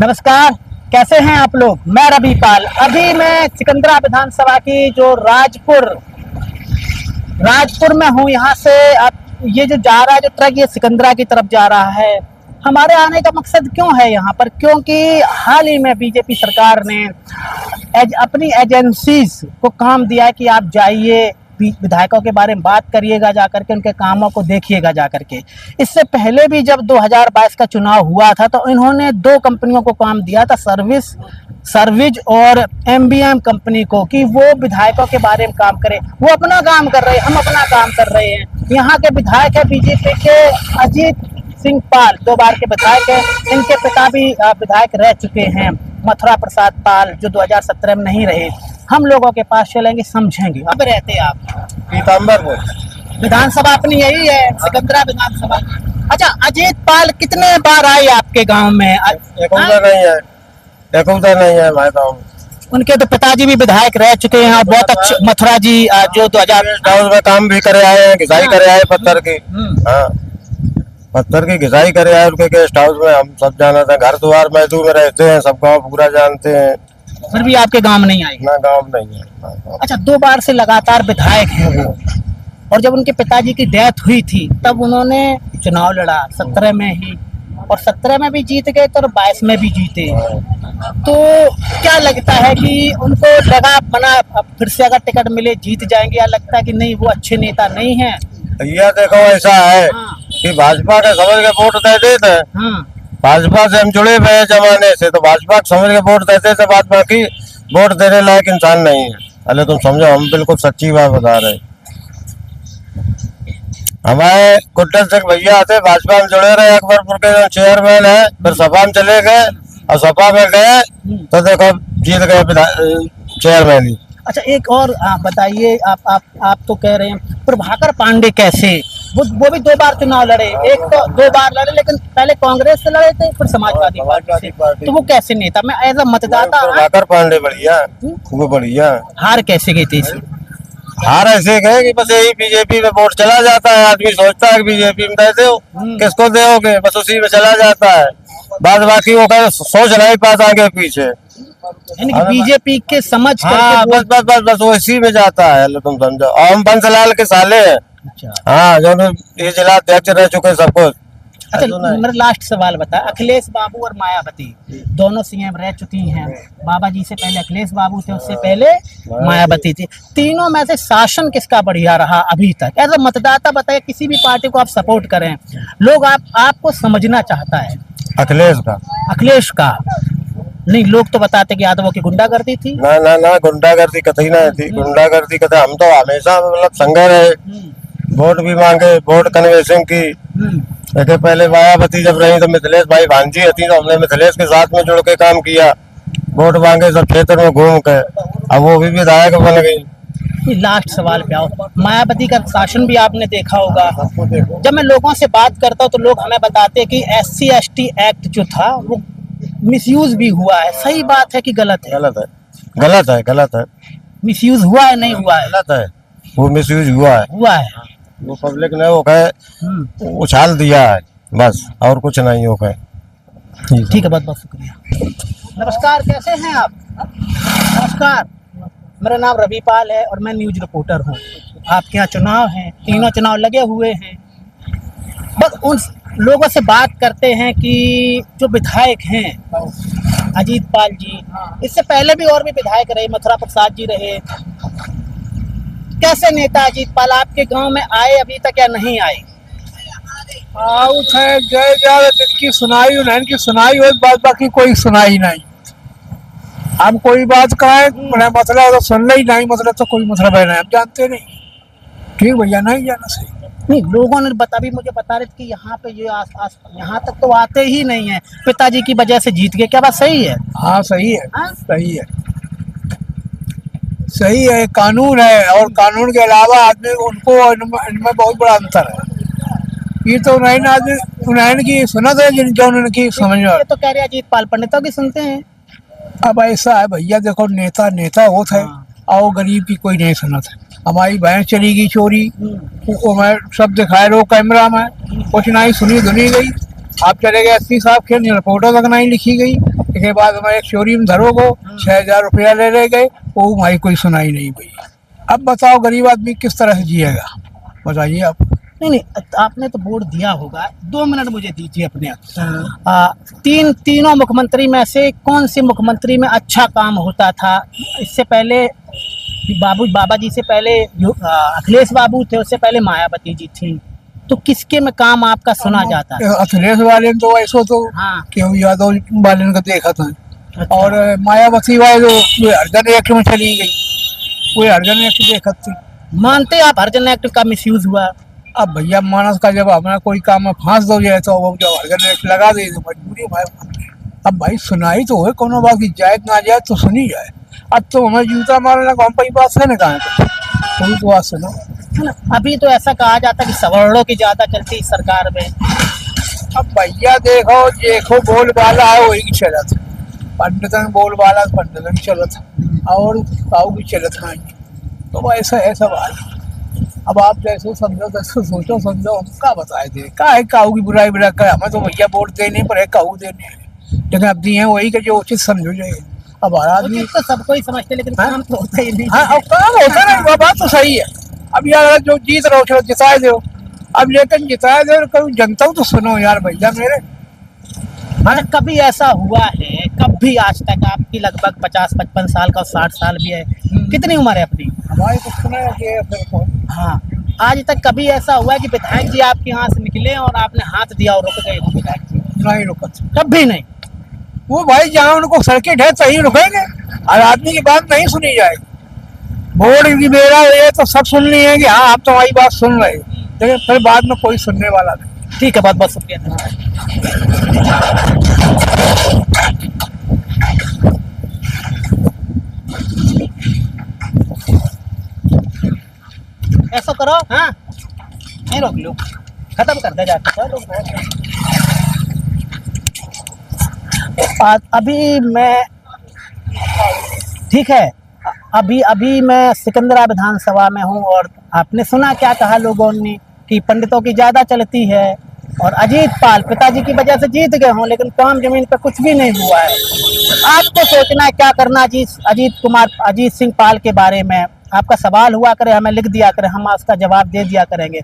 नमस्कार, कैसे हैं आप लोग। मैं रवि पाल। अभी मैं सिकंदरा विधानसभा की जो राजपुर में हूँ। यहाँ से अब ये जो जा रहा है जो ट्रक, ये सिकंदरा की तरफ जा रहा है। हमारे आने का मकसद क्यों है यहाँ पर, क्योंकि हाल ही में बीजेपी सरकार ने अपनी एजेंसीज को काम दिया है कि आप जाइए, विधायकों के बारे में बात करिएगा, जाकर के उनके कामों को देखिएगा जाकर के। इससे पहले भी जब 2022 का चुनाव हुआ था तो इन्होंने दो कंपनियों को काम दिया था, सर्विस और एमबीएम कंपनी को, कि वो विधायकों के बारे में काम करे। वो अपना काम कर रहे हैं, हम अपना काम कर रहे हैं। यहाँ के विधायक है बीजेपी के अजीत सिंह पाल, 2 बार के विधायक हैं। इनके पिता भी विधायक रह चुके हैं, मथुरा प्रसाद पाल, जो 2017 में नहीं रहे। हम लोगों के पास चलेंगे, समझेंगे। अब रहते हैं आप पीताम्बरपुर विधानसभा अपनी यही है, सिकंदरा विधानसभा। अच्छा, अजीत पाल कितने बार आए आपके गांव में? नहीं है भाई साहब। उनके तो पिताजी भी विधायक रह चुके हैं, बहुत अच्छे। मथुरा जी जो 2000 में काम भी करे आए हैं, घिसाई करे आए पत्थर की। हाँ, पत्थर की घिसाई करे आए उनके गेस्ट हाउस में। हम सब जानते हैं, घर द्वार मैदू में रहते हैं, सब गाँव पूरा जानते हैं। फिर भी आपके गांव में नहीं आए? ना, गाँव नहीं है। अच्छा, 2 बार से लगातार विधायक हैं वो। और जब उनके पिताजी की डेथ हुई थी तब उन्होंने चुनाव लड़ा 17 में ही, और 17 में भी जीत गए तो 22 में भी जीते। तो क्या लगता है कि उनको लगा बना फिर से अगर टिकट मिले जीत जाएंगे, या लगता है कि नहीं वो अच्छे नेता नहीं हैं? भैया देखो, ऐसा है कि भाजपा के समझ के वोट दे देते हैं। भाजपा से हम जुड़े हुए हैं जमाने से, तो भाजपा को समझ के वोट देते थे। भाजपा की वोट देने लायक इंसान नहीं है। अरे तुम समझो, हम बिल्कुल सच्ची बात बता रहे। हमारे गुड्डन सिंह भैया आते, भाजपा में जुड़े रहे, अकबरपुर के जो चेयरमैन है, फिर सपा में चले गए, और सपा में गए तो देखो जीत गए चेयरमैन ही। अच्छा, एक और बताइए, आप तो कह रहे हैं प्रभाकर पांडे कैसे, वो भी 2 बार चुनाव लड़े। एक तो 2 बार लड़े, लेकिन पहले कांग्रेस से लड़े थे, फिर समाजवादी पार्टी से। तो वो कैसे नेता? मैं एज अ मतदाता। प्रभाकर पांडे बढ़िया, वो बढ़िया। हार कैसे गई थी? हार ऐसे गए कि बस यही बीजेपी में वोट चला जाता है। आदमी सोचता है कि बीजेपी में दे दो, किसको दोगे, बस उसी में चला जाता है। बाद बाकी वो सोच नहीं पाता आगे पीछे, बीजेपी के समझ हाँ, बस वो इसी में जाता है। तुम समझो, हम बंसलाल के साले हैं। अच्छा, हाँ, जो ये जिला अध्यक्ष रह चुके सब कुछ। अच्छा, मेरा लास्ट सवाल बता, अखिलेश बाबू और मायावती दोनों सीएम रह चुकी हैं। बाबा जी से पहले अखिलेश बाबू थे, उससे पहले मायावती थी। तीनों में से शासन किसका बढ़िया रहा अभी तक? एज अ मतदाता बताइए, किसी भी पार्टी को आप सपोर्ट करें, लोग आपको समझना चाहता है। अखिलेश का नहीं, लोग तो बताते कि यादवों की गुंडागर्दी थी। ना, गुंडागर्दी कतई नहीं थी। गुंडागर्दी कतई, हम तो हमेशा मतलब संगे रहे, वोट भी मांगे, वोट कन्वेंशन की। देखिए, पहले मायावती जब रही तो मिथिलेश भाई भांजी थी, तो हमने मिथिलेश के साथ में जुड़ के काम किया, वोट मांगे सब क्षेत्र में घूम के। अब वो भी विधायक बन गई। लास्ट सवाल पे आओ, मायावती का शासन भी आपने देखा होगा। जब मैं लोगों से बात करता हूँ तो लोग हमें बताते हैं कि SC/ST एक्ट जो था वो मिसयूज भी हुआ है। सही बात है कि गलत है? गलत है। मिसयूज हुआ है, नहीं हुआ है? गलत है, वो मिसयूज हुआ है। वो पब्लिक ने वो कहे उछाल दिया है, बस, और कुछ नहीं हो गए। ठीक है, बहुत बहुत शुक्रिया। नमस्कार, कैसे हैं आप? नमस्कार, मेरा नाम रवि पाल है और मैं न्यूज रिपोर्टर हूँ। आपके यहाँ चुनाव हैं, तीनों चुनाव लगे हुए हैं। बस उन लोगों से बात करते हैं कि जो विधायक हैं अजीत पाल जी, इससे पहले भी और भी विधायक रहे, मथुरा प्रसाद जी रहे। कैसे नेता अजीत पाल आपके गांव में आए अभी तक या नहीं आए? जिनकी सुनाई उनकी सुनाई हो, बात बाकी कोई सुनाई नहीं। हम कोई बात कहें, मसला तो सुन ही नहीं, मतलब तो कोई मतलब है नहीं, हम जानते नहीं। ठीक भैया, नहीं जाना सही नहीं। लोगों ने मुझे बता रहे थे कि यहाँ पे ये आस यहाँ तक तो आते ही नहीं है, पिताजी की वजह से जीत गए। क्या बात सही है? हाँ, सही है। सही है, कानून है, और कानून के अलावा आदमी उनको इनमें बहुत बड़ा अंतर है। ये तो उन्होंने की सुनत है, जिनके उनकी समझ में। तो कह रहे अजीत पाल पंडितों की सुनते हैं। अब ऐसा है भैया, देखो, नेता होता है, और गरीब की कोई नहीं सुनत है। हमारी भैंस चली गई चोरी, मैं सब दिखाए रहो कैमरा में, कुछ नहीं सुनी धुनी गई। आप चले गए एसपी साहब के रिपोर्टों तक नहीं लिखी गई। इसके बाद हमारे चोरी में धरो को 6,000 रुपया ले गए, वो हमारी कोई सुनाई नहीं हुई। अब बताओ गरीब आदमी किस तरह से जिएगा, बताइए आप। नहीं, आपने तो वोट दिया होगा, 2 मिनट मुझे दीजिए अपने। तीनों मुख्यमंत्री में से कौन से मुख्यमंत्री में अच्छा काम होता था? इससे पहले बाबा जी से पहले अखिलेश बाबू थे, उससे पहले मायावती जी थी, तो किसके में काम आपका सुना जाता है? अखिलेश वाले तो ऐसा तो हाँ। क्यों यादव वाले का देखा था। अच्छा। और मायावती वाले तो हरिजन एक्ट में चली गई, कोई हरिजन एक्ट देखा थी। मानते आप हरिजन एक्ट का मिसयूज हुआ? अब भैया मानस का जब हमारा कोई काम में फांस दो जाए तो वो जब हरिजन एक्ट लगा दे तो मजबूरी भाई। अब भाई सुनाई तो है कोनो बात की, जाए ना जाए तो सुनी जाए। अब तो हमें जूता मारने का कोई बात है ना, कहाँ कोई तो बात सुनो है ना। अभी तो ऐसा कहा जाता कि सवर्णों की ज्यादा चलती सरकार में। अब भैया देखो बोल बाला है वही की चलत, पंडितन बोल बाला पंडितन की चलत और काऊ की चलत नहीं, तो ऐसा है सब हाल। अब आप जैसे समझो जैसे सोचो समझो, हम क्या बताए थे क्या है काऊ की बुराई बुरा कर, हमें तो भैया वोट देने पर है काऊ देने हैं, लेकिन अब दिए वही के जो उचित समझो जाए। अब हर आदमी तो सबको ही समझते, लेकिन काम तो होता ही नहीं। हाँ अब काम होता नहीं, वो बात तो सही है। अब यार जो जीत रहो चलो जिताए दो, अब लेकिन जिताए दो कभी जनता तो सुनो यार भैया मेरे। हाँ, कभी ऐसा हुआ है कभी आज तक? आपकी लगभग 50-55 साल का, 60 साल भी है, कितनी उम्र है अपनी? हमारी तो सुना है कि हाँ, आज तक कभी ऐसा हुआ है कि विधायक जी आपके यहाँ से निकले और आपने हाथ दिया और रुक गए हो विधायक जी? नहीं रुकत, कभी नहीं। वो भाई जहाँ उनको सर्किट है सही रुकेंगे, हर आदमी की बात नहीं सुनी जाएगी। वोट की मेरा ये तो सब सुन ली है कि हाँ आप तो हमारी बात सुन रहे हो, लेकिन फिर बाद में कोई सुनने वाला नहीं। ठीक है, बहुत बहुत शुक्रिया। ऐसा करो, हाँ नहीं रोक लो, खत्म कर दे जाके चलो। अभी मैं ठीक है, अभी मैं सिकंदरा विधानसभा में हूँ और आपने सुना क्या कहा लोगों ने कि पंडितों की ज्यादा चलती है और अजीत पाल पिताजी की वजह से जीत गए हों, लेकिन काम जमीन पर कुछ भी नहीं हुआ है। आपको सोचना है क्या करना अजीत सिंह पाल के बारे में। आपका सवाल हुआ करे, हमें लिख दिया करे, हम उसका जवाब दे दिया करेंगे।